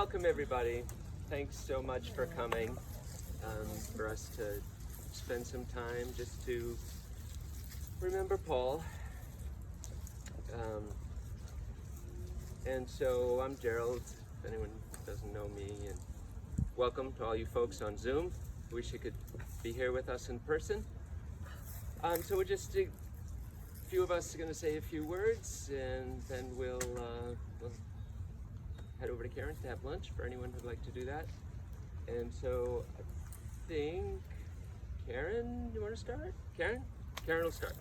Welcome everybody. Thanks so much for coming, for us to spend some time just to remember Paul. And so I'm Gerald, if anyone doesn't know me, and welcome to all you folks on Zoom. Wish you could be here with us in person. So we're just a few of us are going to say a few words, and then we'll head over to Karen's to have lunch for anyone who'd like to do that. And so I think, Karen, you want to start? Karen? Karen will start.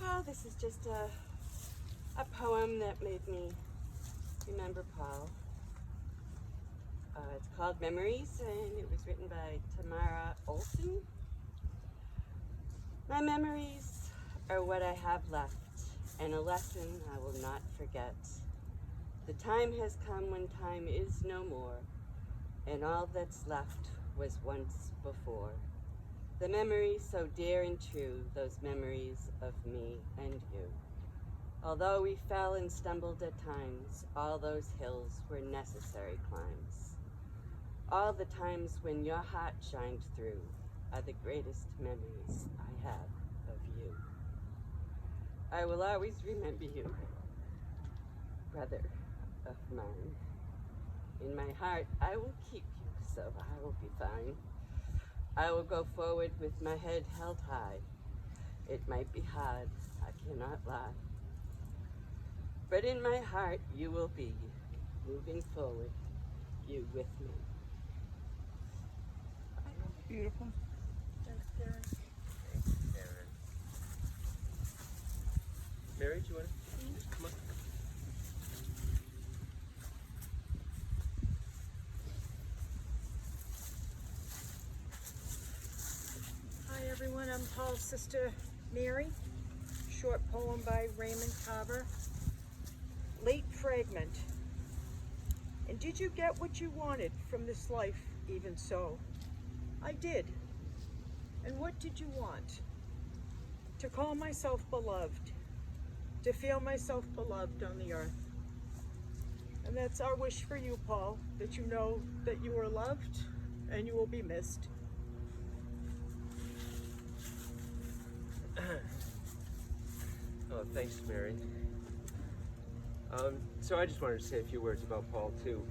Well, this is just a poem that made me remember Paul. It's called Memories, and it was written by Tamara Olson. My memories are what I have left, and a lesson I will not forget. The time has come when time is no more, and all that's left was once before. The memories so dear and true, those memories of me and you. Although we fell and stumbled at times, all those hills were necessary climbs. All the times when your heart shined through are the greatest memories I have of you. I will always remember you, brother of mine. In my heart, I will keep you, so I will be fine. I will go forward with my head held high. It might be hard, I cannot lie. But in my heart, you will be, moving forward, you with me. Beautiful. Thanks, Karen. Thanks, Karen. Mary, do you want to just come on? Hi everyone, I'm Paul's sister Mary. Short poem by Raymond Carver. Late fragment. And did you get what you wanted from this life, even so? I did. And what did you want? To call myself beloved. To feel myself beloved on the earth. And that's our wish for you, Paul, that you know that you are loved and you will be missed. Oh, thanks, Mary. So I just wanted to say a few words about Paul, too.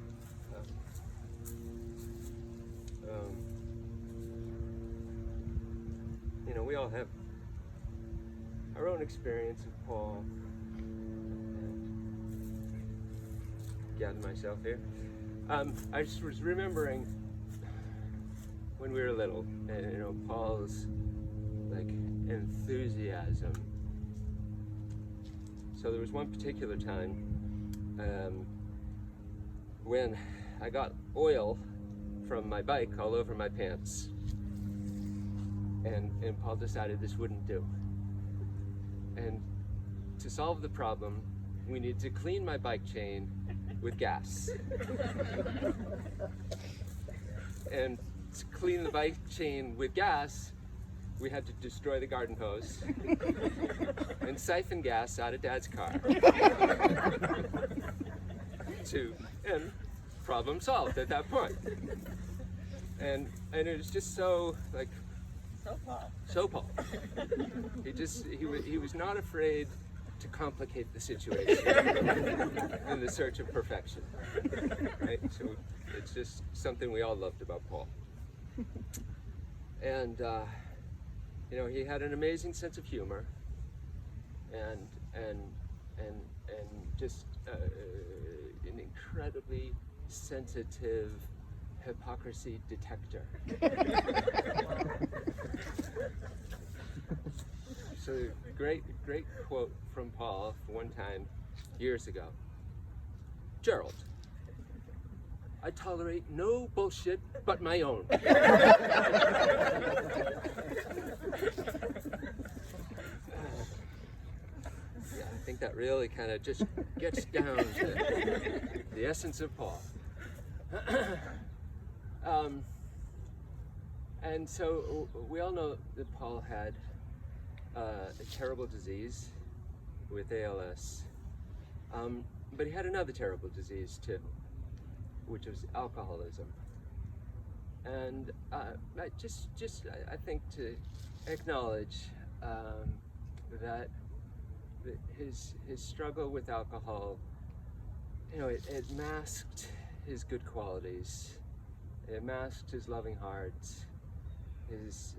You know, we all have our own experience of Paul. Gather myself here. I just was remembering when we were little, and you know, Paul's like enthusiasm. So there was one particular time when I got oil from my bike all over my pants, and Paul decided this wouldn't do. And to solve the problem, we needed to clean my bike chain with gas. And to clean the bike chain with gas, we had to destroy the garden hose and siphon gas out of Dad's car. And problem solved at that point. And it was just so like so Paul. He was not afraid to complicate the situation in the search of perfection. Right? So it's just something we all loved about Paul. And you know, he had an amazing sense of humor, and just an incredibly sensitive hypocrisy detector. So great quote from Paul one time years ago. Gerald, I tolerate no bullshit but my own. Yeah, I think that really kind of just gets down to the essence of Paul. And so we all know that Paul had a terrible disease with ALS. But he had another terrible disease too, which was alcoholism. And I think to acknowledge that his struggle with alcohol, it masked his good qualities. It masked his loving heart, his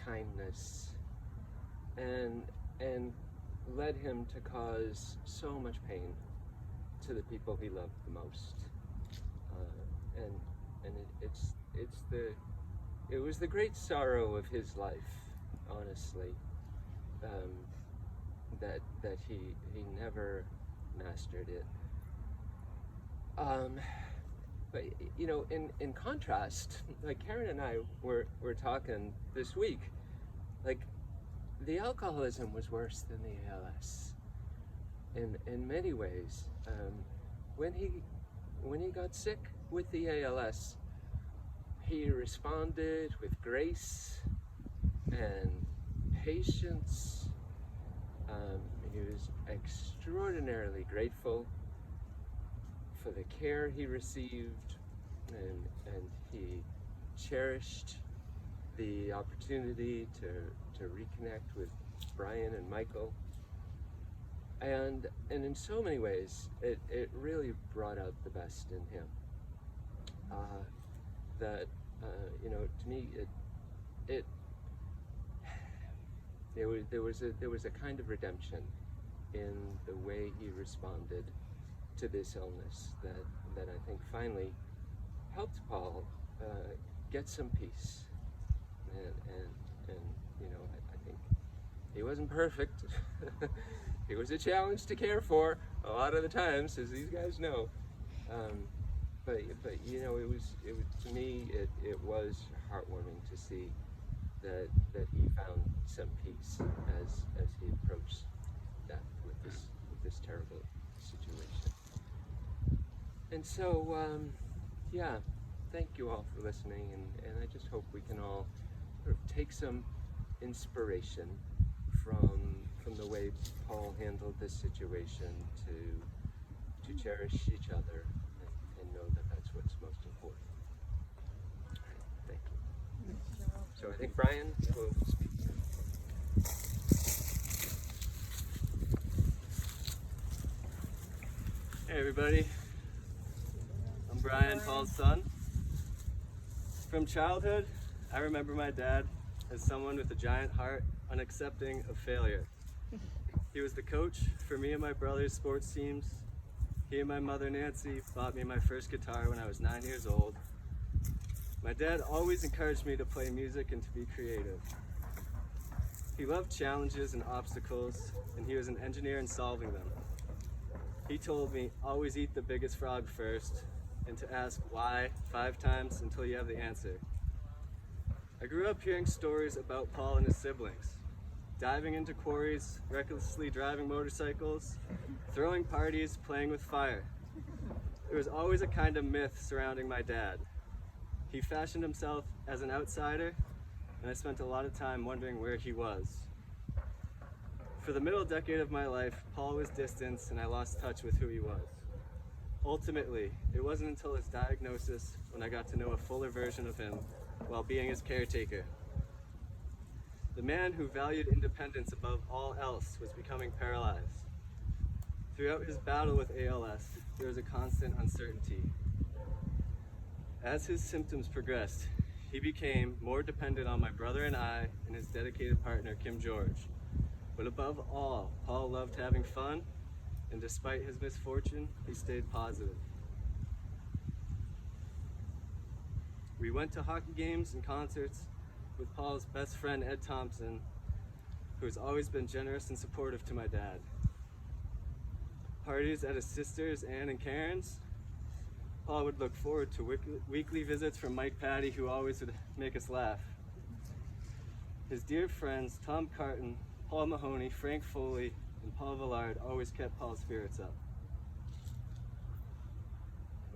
kindness, and led him to cause so much pain to the people he loved the most. It was the great sorrow of his life, honestly, that he never mastered it. But in contrast, like Karen and I were talking this week, like the alcoholism was worse than the ALS in many ways. When he got sick with the ALS, he responded with grace and patience. He was extraordinarily grateful for the care he received, and he cherished the opportunity to reconnect with Brian and Michael. And in so many ways, it really brought out the best in him. To me, there was a kind of redemption in the way he responded to this illness that I think finally helped Paul get some peace. And I think he wasn't perfect. He was a challenge to care for a lot of the times, as these guys know. But it was to me it was heartwarming to see that he found some peace as he approached death with this terrible situation. And so thank you all for listening, and I just hope we can all sort of take some inspiration from the way Paul handled this situation to cherish each other and know that that's what's most important. All right, thank you. So I think Brian will speak. Hey everybody, I'm Brian, Paul's son. From childhood, I remember my dad as someone with a giant heart, unaccepting of failure. He was the coach for me and my brother's sports teams. He and my mother Nancy bought me my first guitar when I was 9 years old. My dad always encouraged me to play music and to be creative. He loved challenges and obstacles, and he was an engineer in solving them. He told me, always eat the biggest frog first, and to ask why 5 times until you have the answer. I grew up hearing stories about Paul and his siblings, diving into quarries, recklessly driving motorcycles, throwing parties, playing with fire. There was always a kind of myth surrounding my dad. He fashioned himself as an outsider, and I spent a lot of time wondering where he was. For the middle decade of my life, Paul was distanced and I lost touch with who he was. Ultimately, it wasn't until his diagnosis when I got to know a fuller version of him while being his caretaker. The man who valued independence above all else was becoming paralyzed. Throughout his battle with ALS, there was a constant uncertainty. As his symptoms progressed, he became more dependent on my brother and I and his dedicated partner, Kim George. But above all, Paul loved having fun, and despite his misfortune, he stayed positive. We went to hockey games and concerts with Paul's best friend, Ed Thompson, who has always been generous and supportive to my dad. Parties at his sisters, Ann and Karen's, Paul would look forward to weekly visits from Mike Patty, who always would make us laugh. His dear friends, Tom Carton, Paul Mahoney, Frank Foley, and Paul Villard always kept Paul's spirits up.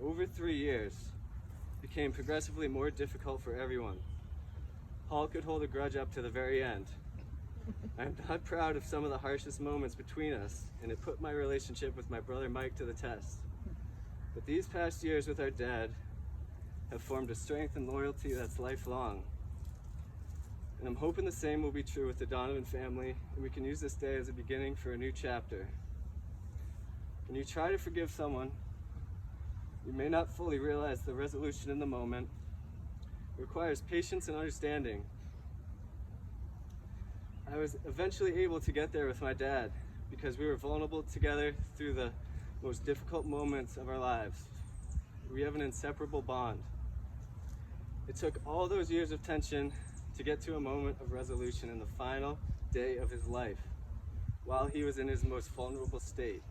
Over 3 years, it became progressively more difficult for everyone. Paul could hold a grudge up to the very end. I'm not proud of some of the harshest moments between us, and it put my relationship with my brother Mike to the test. But these past years with our dad have formed a strength and loyalty that's lifelong. And I'm hoping the same will be true with the Donovan family, and we can use this day as a beginning for a new chapter. When you try to forgive someone, you may not fully realize the resolution in the moment. It requires patience and understanding. I was eventually able to get there with my dad because we were vulnerable together through the most difficult moments of our lives. We have an inseparable bond. It took all those years of tension to get to a moment of resolution in the final day of his life, while he was in his most vulnerable state.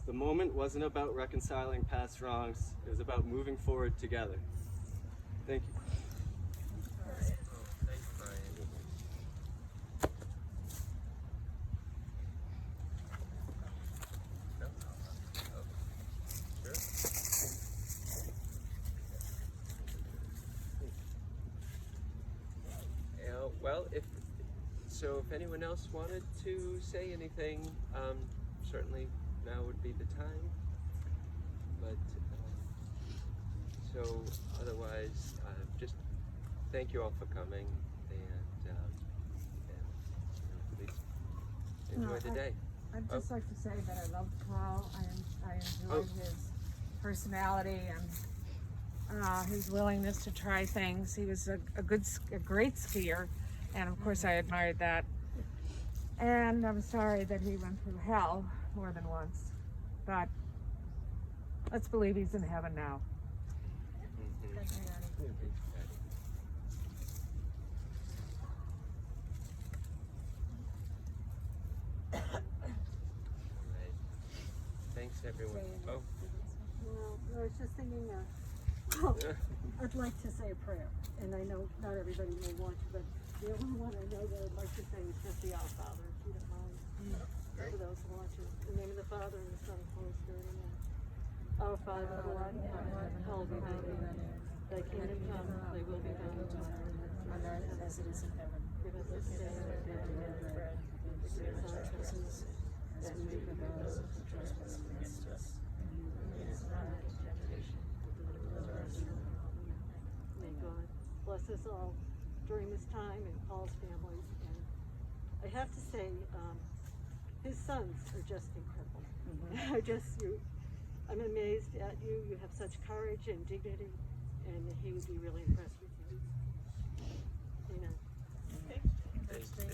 The moment wasn't about reconciling past wrongs, it was about moving forward together. Thank you. Thanks, Brian. No? Oh, sure. Well, if anyone else wanted to say anything, certainly now would be the time. But so otherwise, just thank you all for coming, and please enjoy the day. I'd just like to say that I love Paul. I enjoyed his personality and his willingness to try things. He was a great skier, and of course I admired that. And I'm sorry that he went through hell more than once, but let's believe he's in heaven now. Thanks, everyone. Oh, Well, I was just thinking, I'd like to say a prayer, and I know not everybody may want to, but the only one I know that I'd like to say is just the Our Father, if you don't mind. For those who want to. In the name of the Father, and the Son, and the Holy Spirit, amen. Our Father, who art in heaven, hallowed be thy name. Thy kingdom come, thy will be done on earth as it is in heaven. Give us this day our daily bread. Forgive us our trespasses, as we forgive those who trespass against us. Lead us not into temptation, but deliver us from evil. May God bless us all during this time and Paul's family. And I have to say, his sons are just incredible. I'm amazed at you. You have such courage and dignity, and he would be really impressed with you. Amen. thanks, Dan.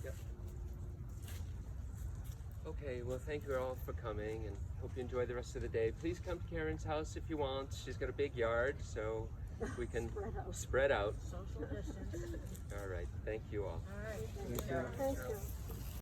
Yep. Okay, well, thank you all for coming, and hope you enjoy the rest of the day. Please come to Karen's house if you want. She's got a big yard, so we can spread out. Social distance. All right, thank you all. All right. Thank you.